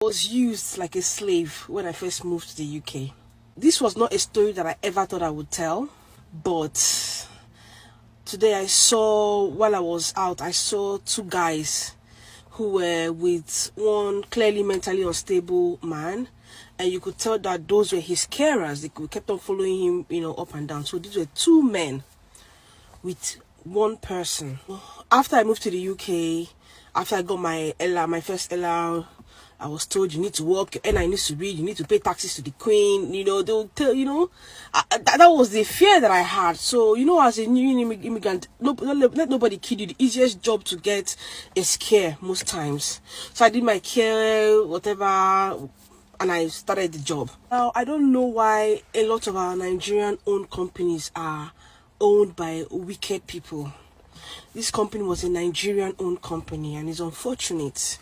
I was used like a slave when I first moved to the UK. This was not a story that I ever thought I would tell, but today while I was out, I saw two guys who were with one clearly mentally unstable man, and you could tell that those were his carers. They kept on following him, up and down. So these were two men with one person. After I moved to the UK, after I got my first LR, I was told you need to work, your NI needs to read, you need to pay taxes to the Queen. They'll tell, that was the fear that I had. So, as a new immigrant, let nobody kid you. The easiest job to get is care most times. So I did my care, whatever, and I started the job. Now, I don't know why a lot of our Nigerian-owned companies are owned by wicked people. This company was a Nigerian-owned company, and it's unfortunate.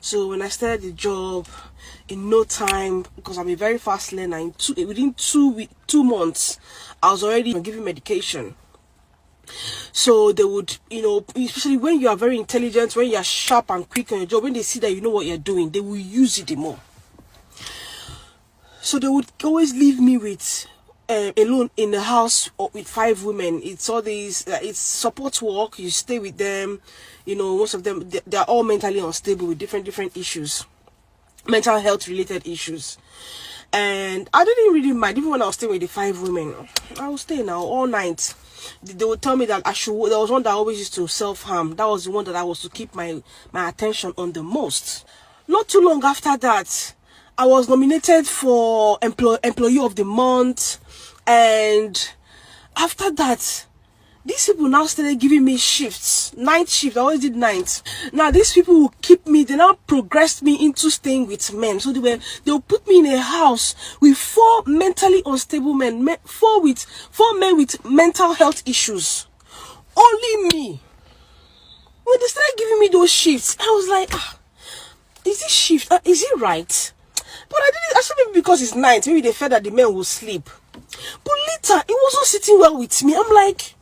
So when I started the job, in no time, because I'm a very fast learner, within 2 months, I was already giving medication. So they would, especially when you are very intelligent, when you are sharp and quick on your job, when they see that you know what you're doing, they will use it more. So they would always leave me with alone in the house with 5 women. It's all these, it's support work. You stay with them. Most of them, they're all mentally unstable with different issues, mental health related issues. And I didn't really mind, even when I was staying with the 5 women. I would stay now all night. They would tell me that there was one that always used to self-harm. That was the one that I was to keep my attention on the most. Not too long after that, I was nominated for Employee of the Month. And after that, these people now started giving me shifts, night shift. I always did nights. Now these people will keep me. They now progressed me into staying with men. So they'll put me in a house with 4 mentally unstable men, 4 men with mental health issues. Only me. When they started giving me those shifts, I was like, is this shift? Is it right? But I didn't. Actually, because it's night, maybe they felt that the men will sleep. But later, it wasn't sitting well with me. I'm like,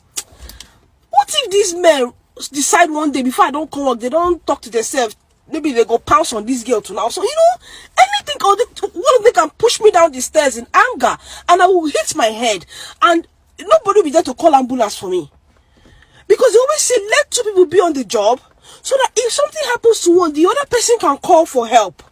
what if these men decide one day before I don't come work, they don't talk to themselves, maybe they go pounce on this girl tonight. So, anything, or one of them can push me down the stairs in anger, and I will hit my head, and nobody will be there to call ambulance for me. Because they always say, let 2 people be on the job, so that if something happens to one, the other person can call for help.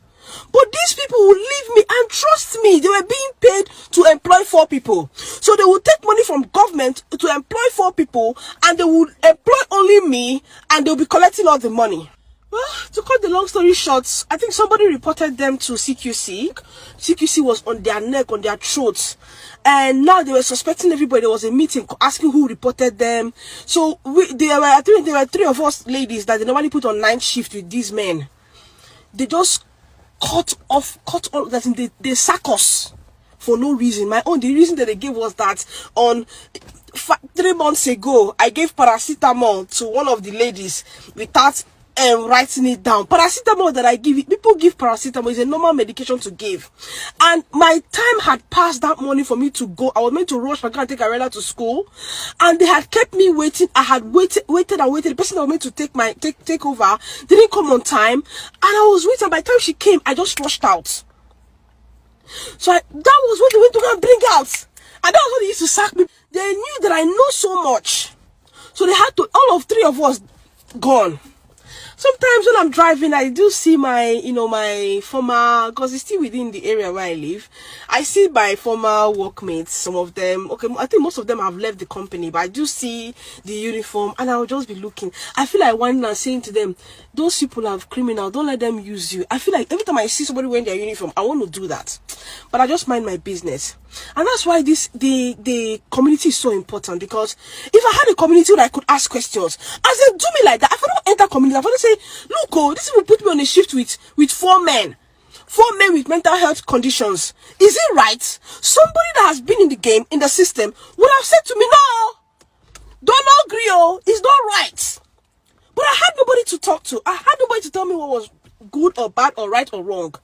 But these people will leave me, and trust me, they were being paid to employ 4 people. So they will take money from government to employ 4 people, and they will employ only me, and they'll be collecting all the money. Well, to cut the long story short, I think somebody reported them to CQC. CQC was on their neck, on their throats. And now they were suspecting everybody. There was a meeting asking who reported them. So there were 3 of us ladies that they normally put on night shift with these men. They just cut all that, in they sack us for no reason. The reason that they gave was that on 3 months ago, I gave paracetamol to one of the ladies without writing it down. Paracetamol that I give, people give paracetamol, is a normal medication to give. And my time had passed that morning for me to go. I was meant to rush and go and take Arella to school, and they had kept me waiting. I had waited. The person that was meant to take over didn't come on time, and I was waiting. By the time she came, I just rushed out. So that was what they went to go and bring out, and that was what they used to sack me. They knew that I know so much, so they had to, all of 3 of us gone. Sometimes when I'm driving, I do see my former, because it's still within the area where I live. I see my former workmates, some of them. Okay, I think most of them have left the company, but I do see the uniform, and I'll just be looking. I feel like one and saying to them, those people are criminal, don't let them use you. I feel like every time I see somebody wearing their uniform, I want to do that. But I just mind my business. And that's why the community is so important, because if I had a community where I could ask questions, as they do me like that, if I don't enter community, if I don't say, look, this will put me on a shift with 4 men. 4 men with mental health conditions. Is it right? Somebody that has been in the game, in the system, would have said to me, no, don't agree, it's not right. But I had nobody to talk to. I had nobody to tell me what was good or bad or right or wrong.